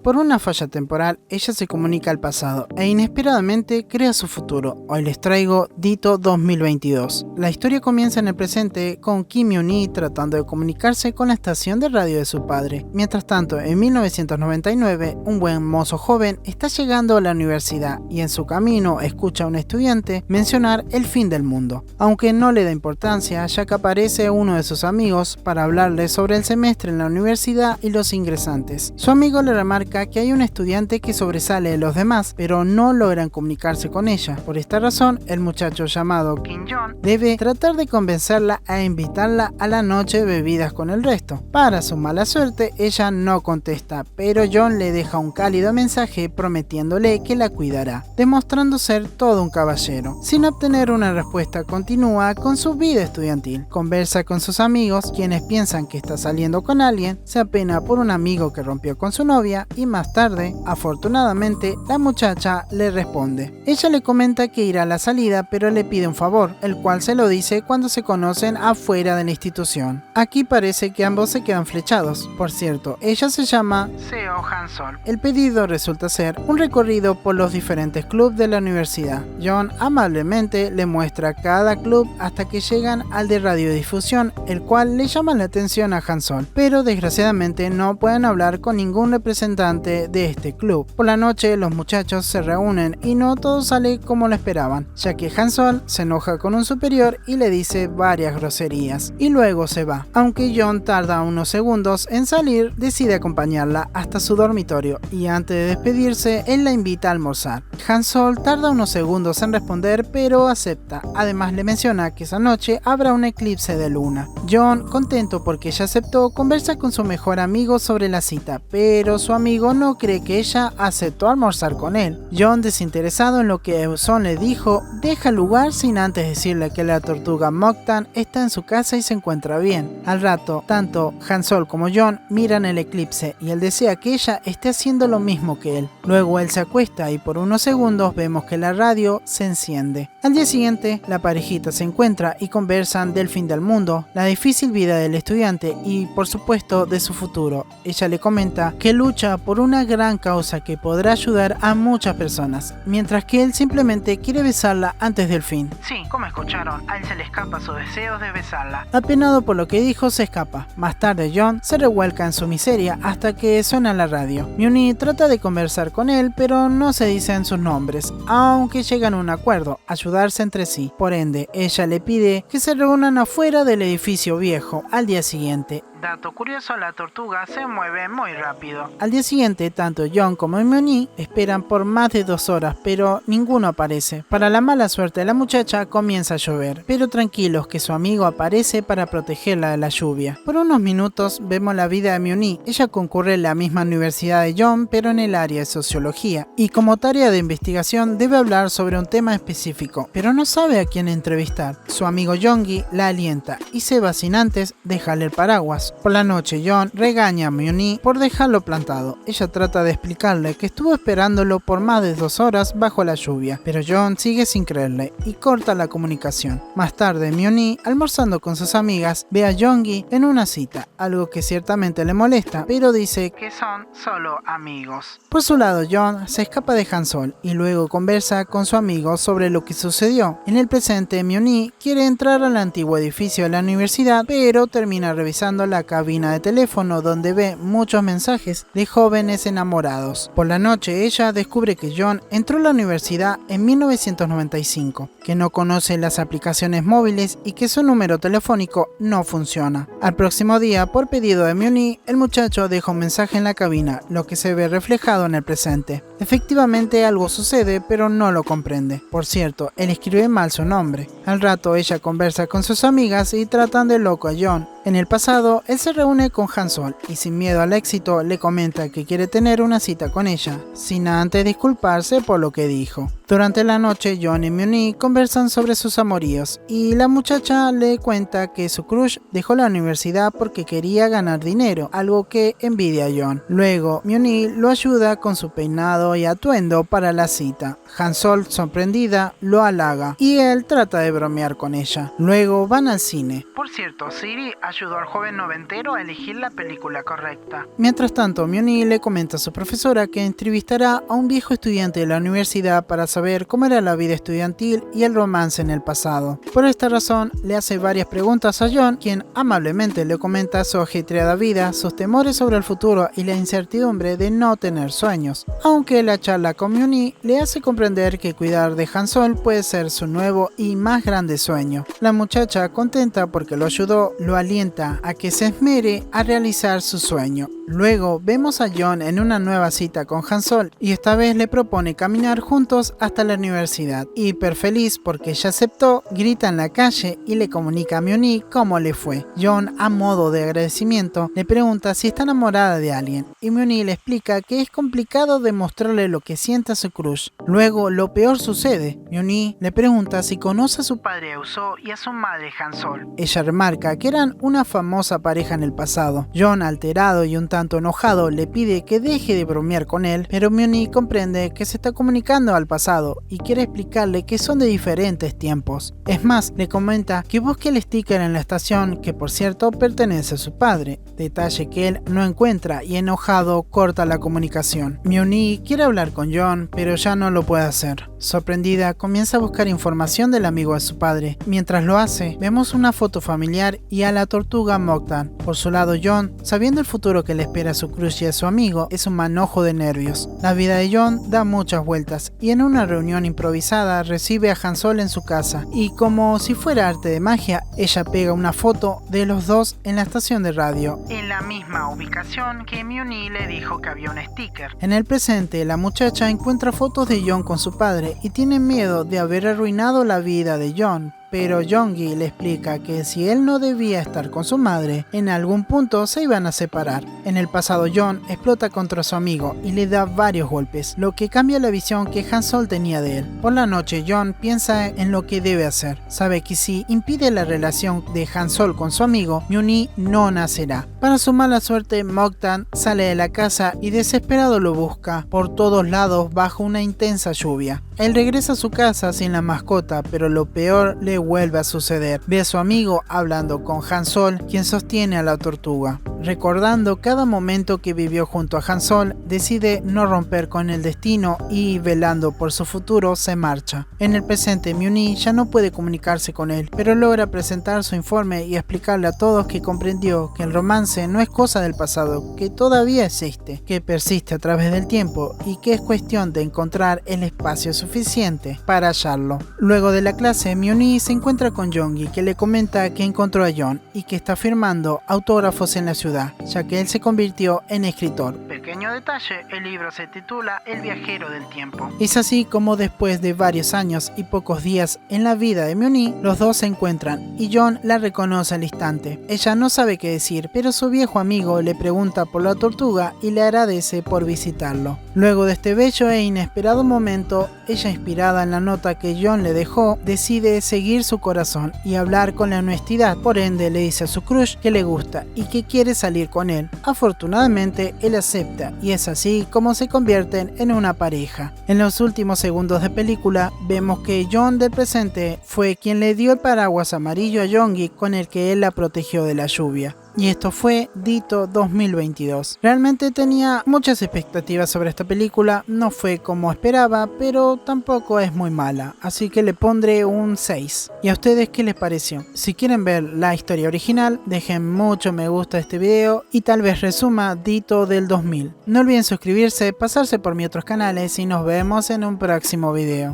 Por una falla temporal, ella se comunica al pasado e inesperadamente crea su futuro. Hoy les traigo Dito 2022. La historia comienza en el presente con Kim Myung-hee tratando de comunicarse con la estación de radio de su padre. Mientras tanto, en 1999, un buen mozo joven está llegando a la universidad y en su camino escucha a un estudiante mencionar el fin del mundo. Aunque no le da importancia, ya que aparece uno de sus amigos para hablarle sobre el semestre en la universidad y los ingresantes. Su amigo le remarca que hay un estudiante que sobresale de los demás, pero no logran comunicarse con ella. Por esta razón, el muchacho llamado Kim Jong debe tratar de convencerla a invitarla a la noche de bebidas con el resto. Para su mala suerte, ella no contesta, pero John le deja un cálido mensaje prometiéndole que la cuidará, demostrando ser todo un caballero. Sin obtener una respuesta, continúa con su vida estudiantil. Conversa con sus amigos, quienes piensan que está saliendo con alguien, se apena por un amigo que rompió con su novia y más tarde, afortunadamente, la muchacha le responde. Ella le comenta que irá a la salida, pero le pide un favor, el cual se lo dice cuando se conocen afuera de la institución. Aquí parece que ambos se quedan flechados. Por cierto, ella se llama Seo Han-sol. El pedido resulta ser un recorrido por los diferentes clubes de la universidad. John amablemente le muestra cada club hasta que llegan al de radiodifusión, el cual le llama la atención a Han-sol, pero desgraciadamente no pueden hablar con ningún representante de este club. Por la noche los muchachos se reúnen y no todo sale como lo esperaban, ya que Han-sol se enoja con un superior y le dice varias groserías, y luego se va. Aunque John tarda unos segundos en salir, decide acompañarla hasta su dormitorio y antes de despedirse, él la invita a almorzar. Han-sol tarda unos segundos en responder, pero acepta. Además le menciona que esa noche habrá un eclipse de luna. John, contento porque ella aceptó, conversa con su mejor amigo sobre la cita, pero su amigo no cree que ella aceptó almorzar con él. John, desinteresado en lo que Son le dijo, deja el lugar sin antes decirle que la tortuga Moktan está en su casa y se encuentra bien. Al rato, tanto Han-sol como John miran el eclipse y él desea que ella esté haciendo lo mismo que él. Luego él se acuesta y por unos segundos vemos que la radio se enciende. Al día siguiente, la parejita se encuentra y conversan del fin del mundo, la difícil vida del estudiante y, por supuesto, de su futuro. Ella le comenta que lucha por una gran causa que podrá ayudar a muchas personas, mientras que él simplemente quiere besarla antes del fin. Sí, como escucharon, a él se le escapa su deseo de besarla. Apenado por lo que dijo, se escapa. Más tarde, John se revuelca en su miseria hasta que suena la radio. Myung-hee trata de conversar con él, pero no se dicen sus nombres, aunque llegan a un acuerdo, ayudarse entre sí. Por ende, ella le pide que se reúnan afuera del edificio viejo al día siguiente. Dato curioso, la tortuga se mueve muy rápido. Al día siguiente, tanto John como Myung-hee esperan por más de 2 horas, pero ninguno aparece. Para la mala suerte de la muchacha, comienza a llover, pero tranquilos que su amigo aparece para protegerla de la lluvia. Por unos minutos vemos la vida de Myung-hee. Ella concurre en la misma universidad de John, pero en el área de sociología, y como tarea de investigación debe hablar sobre un tema específico, pero no sabe a quién entrevistar. Su amigo Yonggi la alienta y se va sin antes dejarle el paraguas. Por la noche, John regaña a Myung-hee por dejarlo plantado. Ella trata de explicarle que estuvo esperándolo por más de 2 horas bajo la lluvia, pero John sigue sin creerle y corta la comunicación. Más tarde, Myung-hee, almorzando con sus amigas, ve a Yonggi en una cita, algo que ciertamente le molesta, pero dice que son solo amigos. Por su lado, John se escapa de Han-sol y luego conversa con su amigo sobre lo que sucedió. En el presente, Myung-hee quiere entrar al antiguo edificio de la universidad, pero termina revisando la cabina de teléfono donde ve muchos mensajes de jóvenes enamorados. Por la noche ella descubre que John entró a la universidad en 1995, que no conoce las aplicaciones móviles y que su número telefónico no funciona. Al próximo día, por pedido de Myung-hee, el muchacho deja un mensaje en la cabina, lo que se ve reflejado en el presente. Efectivamente algo sucede, pero no lo comprende. Por cierto, él escribe mal su nombre. Al rato ella conversa con sus amigas y tratan de loco a John. En el pasado, él se reúne con Han-sol y sin miedo al éxito le comenta que quiere tener una cita con ella, sin antes disculparse por lo que dijo. Durante la noche, John y Myung-hee conversan sobre sus amoríos y la muchacha le cuenta que su crush dejó la universidad porque quería ganar dinero, algo que envidia a John. Luego, Myung-hee lo ayuda con su peinado y atuendo para la cita. Han-sol, sorprendida, lo halaga y él trata de bromear con ella. Luego van al cine. Por cierto, Siri, ayudó al joven noventero a elegir la película correcta. Mientras tanto, Myuni le comenta a su profesora que entrevistará a un viejo estudiante de la universidad para saber cómo era la vida estudiantil y el romance en el pasado. Por esta razón, le hace varias preguntas a John, quien amablemente le comenta su ajetreada vida, sus temores sobre el futuro y la incertidumbre de no tener sueños. Aunque la charla con Myuni le hace comprender que cuidar de Han Sol puede ser su nuevo y más grande sueño. La muchacha, contenta porque lo ayudó, lo alienta a que se esmere a realizar su sueño. Luego vemos a John en una nueva cita con Han Sol y esta vez le propone caminar juntos hasta la universidad. Hiper feliz porque ella aceptó, grita en la calle y le comunica a Myuni cómo le fue. John, a modo de agradecimiento, le pregunta si está enamorada de alguien y Myuni le explica que es complicado demostrarle lo que siente a su crush. Luego lo peor sucede. Myuni le pregunta si conoce a su padre Euseo y a su madre Han Sol. Ella remarca que eran una famosa pareja en el pasado. John, alterado y un tanto enojado, le pide que deje de bromear con él, pero Myuni comprende que se está comunicando al pasado y quiere explicarle que son de diferentes tiempos. Es más, le comenta que busque el sticker en la estación, que por cierto pertenece a su padre, detalle que él no encuentra y enojado corta la comunicación. Myuni quiere hablar con John, pero ya no lo puede hacer. Sorprendida, comienza a buscar información del amigo de su padre. Mientras lo hace, vemos una foto familiar y a la tortuga Mogtan. Por su lado, John, sabiendo el futuro que le espera a su crush y a su amigo, es un manojo de nervios. La vida de John da muchas vueltas y en una reunión improvisada recibe a Han Sol en su casa y como si fuera arte de magia, ella pega una foto de los dos en la estación de radio, en la misma ubicación que Myuni le dijo que había un sticker. En el presente, la muchacha encuentra fotos de John con su padre y tiene miedo de haber arruinado la vida de John. Pero Yoongi le explica que si él no debía estar con su madre, en algún punto se iban a separar. En el pasado, John explota contra su amigo y le da varios golpes, lo que cambia la visión que Han Sol tenía de él. Por la noche, John piensa en lo que debe hacer. Sabe que si impide la relación de Han Sol con su amigo, Myuni no nacerá. Para su mala suerte, Mogtan sale de la casa y desesperado lo busca por todos lados bajo una intensa lluvia. Él regresa a su casa sin la mascota, pero lo peor le vuelve a suceder. Ve a su amigo hablando con Han Sol, quien sostiene a la tortuga. Recordando cada momento que vivió junto a Han Sol, decide no romper con el destino y, velando por su futuro, se marcha. En el presente, Myuni ya no puede comunicarse con él, pero logra presentar su informe y explicarle a todos que comprendió que el romance no es cosa del pasado, que todavía existe, que persiste a través del tiempo y que es cuestión de encontrar el espacio suficiente para hallarlo. Luego de la clase, Myuni se encuentra con Yoongi, que le comenta que encontró a John y que está firmando autógrafos en la ciudad, ya que él se convirtió en escritor. Pequeño detalle, el libro se titula El viajero del tiempo. Es así como después de varios años y pocos días en la vida de Myuni, los dos se encuentran y John la reconoce al instante. Ella no sabe qué decir, pero su viejo amigo le pregunta por la tortuga y le agradece por visitarlo. Luego de este bello e inesperado momento, ella, inspirada en la nota que John le dejó, decide seguir su corazón y hablar con la honestidad. Por ende, le dice a su crush que le gusta y que quiere salir con él. Afortunadamente, él acepta y es así como se convierten en una pareja. En los últimos segundos de película, vemos que John del presente fue quien le dio el paraguas amarillo a Yoongi con el que él la protegió de la lluvia. Y esto fue Ditto 2022. Realmente tenía muchas expectativas sobre esta película, no fue como esperaba, pero tampoco es muy mala, así que le pondré un 6. ¿Y a ustedes qué les pareció? Si quieren ver la historia original, dejen mucho me gusta a este video y tal vez resuma Ditto del 2000. No olviden suscribirse, pasarse por mis otros canales y nos vemos en un próximo video.